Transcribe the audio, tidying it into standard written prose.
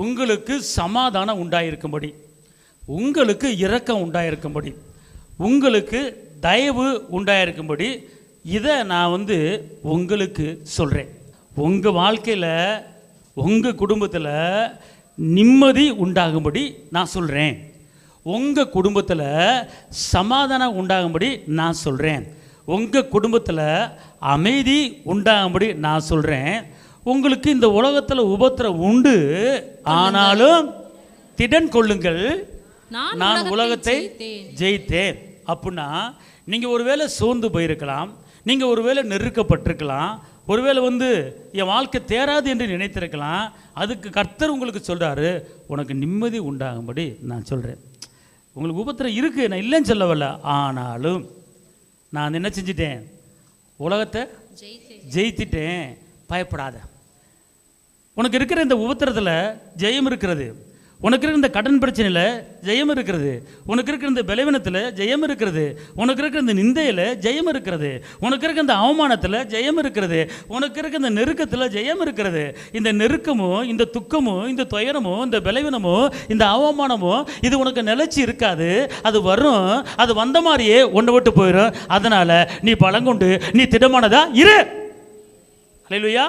உங்களுக்கு சமாதானம் உண்டாயிருக்கும்படி, உங்களுக்கு இரக்கம் உண்டாயிருக்கும்படி, உங்களுக்கு தயவு உண்டாயிருக்கும்படி இதை நான் உங்களுக்கு சொல்கிறேன். உங்கள் வாழ்க்கையில் உங்கள் குடும்பத்தில் நிம்மதி உண்டாகும்படி நான் சொல்கிறேன். உங்கள் குடும்பத்தில் சமாதானம் உண்டாகும்படி நான் சொல்கிறேன். உங்கள் குடும்பத்தில் அமைதி உண்டாகும்படி நான் சொல்கிறேன். உங்களுக்கு இந்த உலகத்தில் உபத்திரம் உண்டு, ஆனாலும் திடன் கொள்ளுங்கள், நான் உலகத்தை ஜெயித்தேன். அப்படின்னா நீங்கள் ஒருவேளை சோர்ந்து போயிருக்கலாம், நீங்கள் ஒருவேளை நெருக்கப்பட்டிருக்கலாம், ஒருவேளை என் வாழ்க்கை தேராது என்று நினைத்திருக்கலாம். அதுக்கு கர்த்தர் உங்களுக்கு சொல்கிறாரு, உனக்கு நிம்மதி உண்டாகும்படி நான் சொல்கிறேன். உங்களுக்கு உபத்திரம் இருக்குது, நான் இல்லைன்னு சொல்லவில்லை, ஆனாலும் நான் என்ன செஞ்சிட்டேன், உலகத்தை ஜெயித்திட்டேன், பயப்படாத. உனக்கு இருக்கிற இந்த உபத்திரத்தில் ஜெயம் இருக்கிறது, உனக்கு இருக்கிற இந்த கடன் பிரச்சனையில் ஜெயம் இருக்கிறது, உனக்கு இருக்கிற இந்த பலவீனத்தில் ஜெயம் இருக்கிறது, உனக்கு இருக்கிற இந்த நிந்தையில் ஜெயம் இருக்கிறது, உனக்கு இருக்கிற இந்த அவமானத்தில் ஜெயம் இருக்கிறது, உனக்கு இருக்கிற இந்த நெருக்கத்தில் ஜெயம் இருக்கிறது. இந்த நெருக்கமோ, இந்த துக்கமோ, இந்த துயரமோ, இந்த பலவீனமோ, இந்த அவமானமோ இது உனக்கு நிலைச்சி இருக்காது. அது வரும், அது வந்த மாதிரியே ஒன்று விட்டு போயிடும். அதனால் நீ பலங்கொண்டு நீ திடமானதா இரு. அல்லேலூயா.